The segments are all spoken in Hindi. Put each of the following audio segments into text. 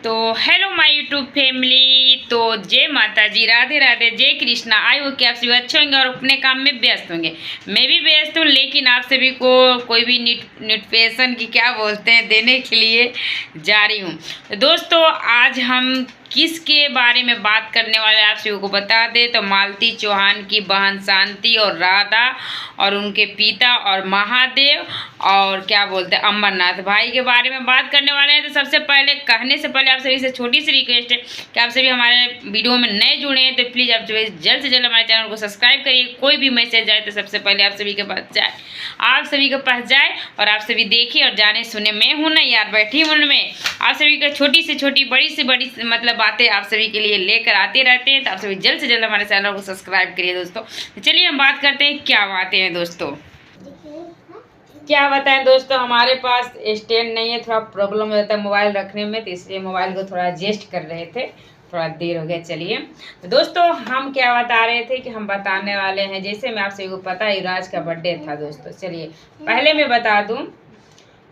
तो हेलो माय यूट्यूब फैमिली। तो जय माता जी, राधे राधे, जय कृष्णा। आई हो कि आप सभी अच्छे होंगे और अपने काम में व्यस्त होंगे। मैं भी व्यस्त हूँ, लेकिन आप सभी को कोई भी नोटिफिकेशन की क्या बोलते हैं देने के लिए जा रही हूँ। तो दोस्तों, आज हम किसके बारे में बात करने वाले आप सभी को बता दें तो मालती चौहान की बहन शांति और राधा और उनके पिता और महादेव और क्या बोलते हैं अमरनाथ भाई के बारे में बात करने वाले हैं। तो सबसे पहले कहने से पहले आप सभी से छोटी सी रिक्वेस्ट है कि आप सभी हमारे वीडियो में नए जुड़े हैं तो प्लीज़ आप सभी जल्द से जल्द हमारे चैनल को सब्सक्राइब करिए। कोई भी मैसेज आए तो सबसे पहले आप सभी के पास जाए, आप सभी के पास जाए और आप सभी देखिए और जाने सुने। मैं हूँ ना यार, बैठी हूँ में आप सभी का छोटी से छोटी बड़ी से बड़ी मतलब बातें आप सभी के लिए लेकर आते रहते हैं। तो आप सभी जल्द से जल्द हमारे चैनल को सब्सक्राइब करिए दोस्तों। तो चलिए हम बात करते हैं क्या बातें हैं दोस्तों। क्या बताएं दोस्तों, हमारे पास स्टैंड नहीं है, थोड़ा प्रॉब्लम रहता है मोबाइल रखने में, तो इसलिए मोबाइल को थोड़ा एडजस्ट कर रहे थे, थोड़ा देर हो गया। चलिए तो दोस्तों, हम क्या बता रहे थे कि हम बताने वाले हैं, जैसे मैं आप सभी को पता है युवराज का बर्थडे था दोस्तों। चलिए पहले मैं बता दूं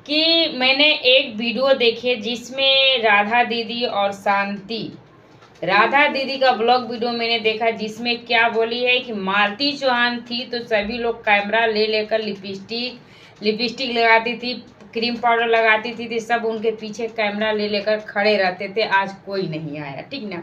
कि मैंने एक वीडियो देखी जिसमें राधा दीदी और शांति, राधा दीदी का ब्लॉग वीडियो मैंने देखा जिसमें क्या बोली है कि मालती चौहान थी तो सभी लोग कैमरा ले लेकर लिपस्टिक लगाती थी, क्रीम पाउडर लगाती थी, सब उनके पीछे कैमरा ले लेकर खड़े रहते थे। आज कोई नहीं आया, ठीक ना।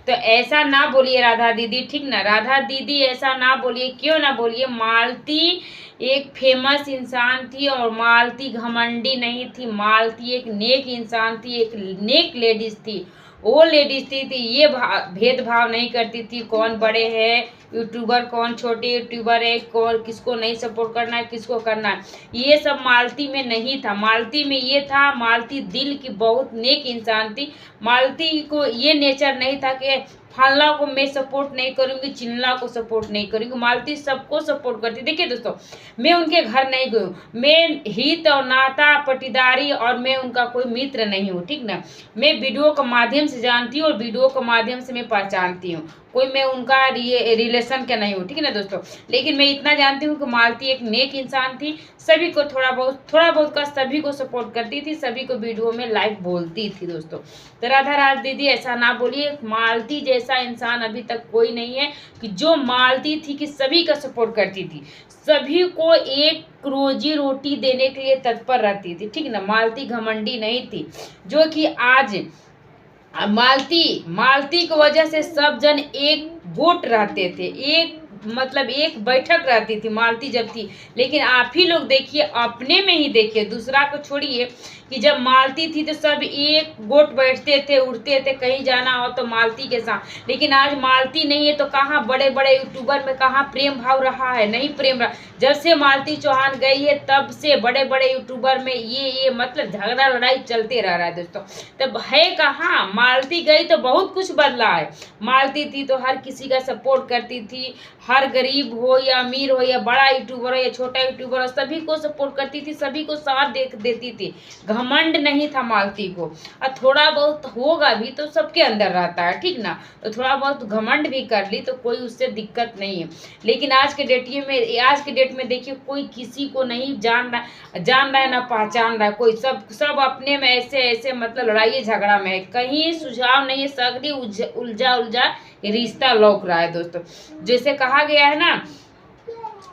तो ऐसा ना बोलिए राधा दीदी, ठीक ना। राधा दीदी ऐसा ना बोलिए, क्यों ना बोलिए। मालती एक फेमस इंसान थी और मालती घमंडी नहीं थी। मालती एक नेक इंसान थी, एक नेक लेडीज थी। वो लेडीज थी ये भेदभाव नहीं करती थी, कौन बड़े हैं यूट्यूबर, कौन छोटे यूट्यूबर है, कौन किसको नहीं सपोर्ट करना है, किसको करना है, ये सब मालती में नहीं था। मालती में ये था, मालती दिल की बहुत नेक इंसान थी। मालती को ये नेचर नहीं था कि फल्ला को मैं सपोर्ट नहीं करूंगी, चिल्ला को सपोर्ट नहीं करूंगी। मालती सबको सपोर्ट करती। देखिए दोस्तों, मैं उनके घर नहीं गई हूँ, मैं हित और नाता पटीदारी और मैं उनका कोई मित्र नहीं हूँ, ठीक ना। मैं वीडियो के माध्यम से जानती हूँ और वीडियो के माध्यम से मैं पहचानती हूँ, कोई मैं उनका रिलेशन का नहीं हूँ, ठीक है ना दोस्तों। लेकिन मैं इतना जानती हूँ कि मालती एक नेक इंसान थी, सभी को थोड़ा बहुत का सभी को सपोर्ट करती थी, सभी को वीडियो में लाइव बोलती थी दोस्तों। तो राधा राज दीदी ऐसा ना बोलिए, मालती जैसा इंसान अभी तक कोई नहीं है कि जो मालती थी कि सभी का सपोर्ट करती थी, सभी को एक रोजी रोटी देने के लिए तत्पर रहती थी, ठीक ना। मालती घमंडी नहीं थी, जो कि आज मालती की वजह से सब जन एक वोट रहते थे, एक मतलब एक बैठक रहती थी मालती जब थी। लेकिन आप ही लोग देखिए, अपने में ही देखिए, दूसरा को छोड़िए, कि जब मालती थी तो सब एक गोट बैठते थे, उड़ते थे, कहीं जाना हो तो मालती के साथ। लेकिन आज मालती नहीं है तो कहाँ बड़े बड़े यूट्यूबर में कहाँ प्रेम भाव रहा है, नहीं प्रेम रहा। जब से मालती चौहान गई है तब से बड़े बड़े यूट्यूबर में ये मतलब झगड़ा लड़ाई चलते रह रहा है दोस्तों। तब है कहाँ, मालती गई तो बहुत कुछ बदला है। मालती थी तो हर किसी का सपोर्ट करती थी, हर गरीब हो या अमीर हो या बड़ा यूट्यूबर हो या छोटा यूट्यूबर हो, सभी को सपोर्ट करती थी, सभी को साथ देती थी। घमंड नहीं था मालती को, और थोड़ा बहुत होगा भी तो सबके अंदर रहता है, ठीक ना। तो थोड़ा बहुत घमंड भी कर ली तो कोई उससे दिक्कत नहीं है। लेकिन आज के डेट में देखिए, कोई किसी को नहीं जान रहा है ना पहचान रहा है कोई। सब अपने में ऐसे मतलब लड़ाई झगड़ा में है, कहीं सुझाव नहीं है, सगरी उलझा रिश्ता लौक रहा है दोस्तों। जैसे कहा गया है ना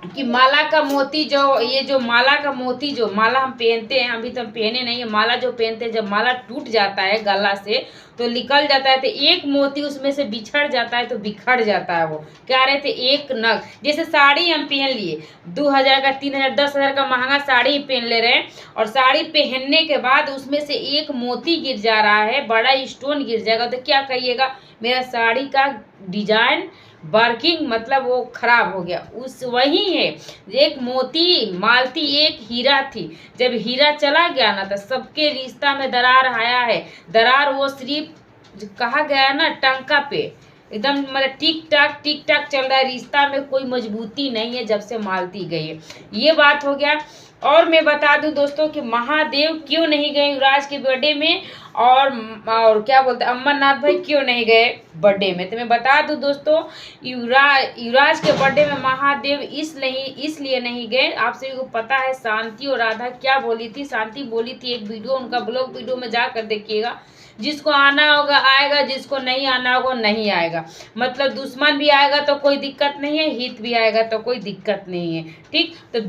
कि माला का मोती जो माला का मोती जो माला हम पहनते हैं, अभी तो हम पहने नहीं है, माला जो पहनते हैं, जब माला टूट जाता है गला से तो निकल जाता है, तो एक मोती उसमें से बिछड़ जाता है तो बिखर जाता है। वो कह रहे थे एक नग, जैसे साड़ी हम पहन लिए 2000 का, 3000, 10,000 का महंगा साड़ी पहन ले रहे हैं, और साड़ी पहनने के बाद उसमें से एक मोती गिर जा रहा है, बड़ा स्टोन गिर जाएगा, तो क्या कहिएगा, मेरा साड़ी का डिजाइन वर्किंग मतलब वो खराब हो गया। उस वही है, एक मोती मालती एक हीरा थी, जब हीरा चला गया ना तो सबके रिश्ता में दरार आया है। दरार वो सिर्फ कहा गया है ना टंका पे, एकदम मतलब टिक टाक चल रहा है, रिश्ता में कोई मजबूती नहीं है जब से मालती गई है। ये बात हो गया। और मैं बता दूं दोस्तों कि महादेव क्यों नहीं गए युवराज के बर्थडे में, और क्या बोलते हैं अमरनाथ भाई क्यों नहीं गए बर्थडे में। तो मैं बता दूं दोस्तों, युवराज के बर्थडे में महादेव इसलिए नहीं गए। आप सभी को पता है शांति और राधा क्या बोली थी। शांति बोली थी, एक वीडियो उनका ब्लॉग वीडियो में जाकर देखिएगा, जिसको आना होगा आएगा, जिसको नहीं आना होगा नहीं आएगा। मतलब दुश्मन भी आएगा तो कोई दिक्कत नहीं है, हित भी आएगा तो कोई दिक्कत नहीं है। ठीक, तो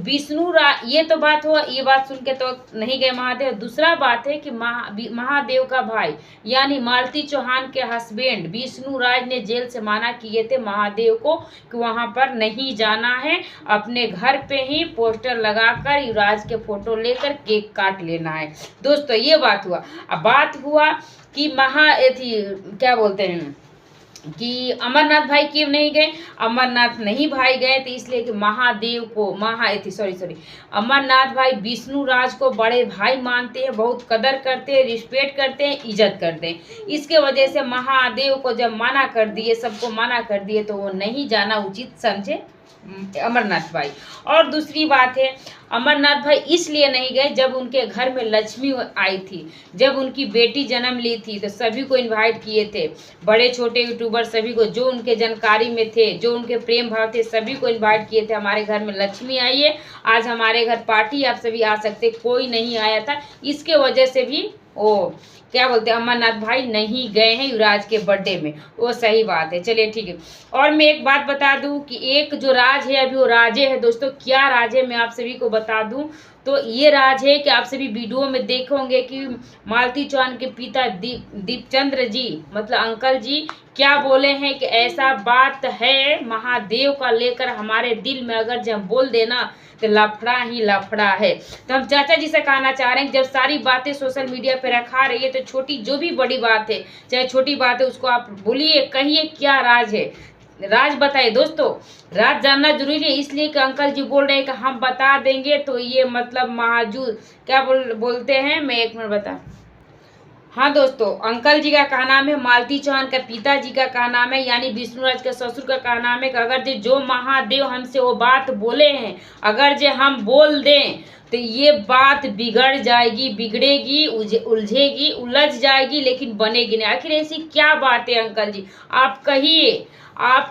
ये तो बात हुआ, ये बात सुन के तो नहीं गए महादेव। दूसरा बात है कि महादेव का भाई यानी मालती चौहान के हस्बैंड विष्णु राज ने जेल से मना किए थे महादेव को कि वहां पर नहीं जाना है, अपने घर पे ही पोस्टर लगाकर युवराज के फोटो लेकर केक काट लेना है। दोस्तों ये बात हुआ। अब बात हुआ कि क्या बोलते हैं कि अमरनाथ भाई क्यों नहीं गए। अमरनाथ नहीं भाई गए थे इसलिए कि महादेव को अमरनाथ भाई विष्णु राज को बड़े भाई मानते हैं, बहुत कदर करते हैं, रिस्पेक्ट करते हैं, इज्जत करते हैं। इसके वजह से महादेव को जब मना कर दिए, सबको मना कर दिए, तो वो नहीं जाना उचित समझे अमरनाथ भाई। और दूसरी बात है, अमरनाथ भाई इसलिए नहीं गए, जब उनके घर में लक्ष्मी आई थी, जब उनकी बेटी जन्म ली थी, तो सभी को इनवाइट किए थे, बड़े छोटे यूट्यूबर सभी को, जो उनके जानकारी में थे, जो उनके प्रेम भाव थे, सभी को इनवाइट किए थे, हमारे घर में लक्ष्मी आई है, आज हमारे घर पार्टी, आप सभी आ सकते। कोई नहीं आया था, इसके वजह से भी क्या बोलते हैं अमरनाथ भाई नहीं गए हैं युवराज के बर्थडे में। वो सही बात है, चलिए ठीक है। और मैं एक बात बता दूं कि एक जो राज है अभी वो राजे है दोस्तों। क्या राज है मैं आप सभी को बता दूं, तो ये राज है कि आप सभी वीडियो में देखोगे कि मालती चौहान के पिता दीपचंद्र जी मतलब अंकल जी क्या बोले हैं कि ऐसा बात है महादेव का लेकर हमारे दिल में अगर जब बोल देना तो लफड़ा ही लफड़ा है। तो हम चाचा जी से कहना चाह रहे हैं कि जब सारी बातें सोशल मीडिया पे रखा रही है तो छोटी जो भी बड़ी बात है, चाहे छोटी बात है, उसको आप बोलिए, कहिए क्या राज है, राज बताइए दोस्तों। राज जानना जरूरी है, इसलिए कि अंकल जी बोल रहे हैं कि हम बता देंगे तो ये मतलब महाजूद क्या बोलते हैं, मैं एक मिनट बता। हाँ दोस्तों, अंकल जी का कहा नाम है, मालती चौहान का पिताजी का कहा नाम है, यानी विष्णुराज के ससुर का कहा नाम है कि अगर जो महादेव हमसे वो बात बोले हैं, अगर जो हम बोल दें तो ये बात बिगड़ जाएगी, बिगड़ेगी, उलझेगी, उलझ जाएगी, लेकिन बनेगी नहीं। आखिर ऐसी क्या बात है अंकल जी, आप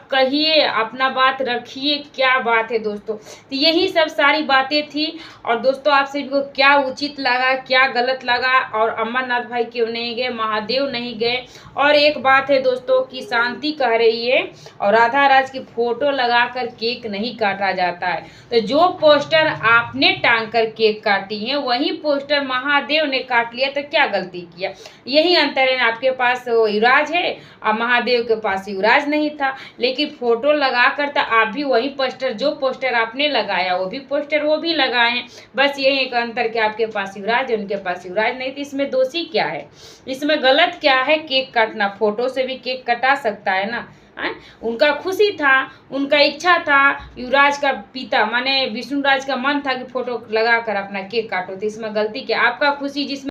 कहिए, अपना बात रखिए, क्या बात है दोस्तों। तो यही सब सारी बातें थी। और दोस्तों आप सभी को क्या उचित लगा, क्या गलत लगा, और अमरनाथ भाई क्यों नहीं गए, महादेव नहीं गए। और एक बात है दोस्तों कि शांति कह रही है और राधा राज की फोटो लगाकर केक नहीं काटा जाता है। तो जो पोस्टर आपने टांग कर केक काटी है वही पोस्टर महादेव ने काट लिया, तो क्या गलती किया। यही अंतर है, आपके पास युवराज है और महादेव के पास युवराज नहीं था, लेकिन फोटो लगाकर तो आप भी वही पोस्टर, जो पोस्टर आपने लगाया वो भी पोस्टर वो भी लगाए हैं। बस यही एक अंतर कि आपके पास युवराज है, उनके पास युवराज नहीं थी। इसमें दोषी क्या है, इसमें गलत क्या है। केक काटना, फोटो से भी केक कटा सकता है ना। उनका खुशी था, उनका इच्छा था, युवराज का पिता माने विष्णुराज का मन था कि फोटो लगाकर अपना केक काटो, तो इसमें गलती क्या। आपका खुशी जिसमें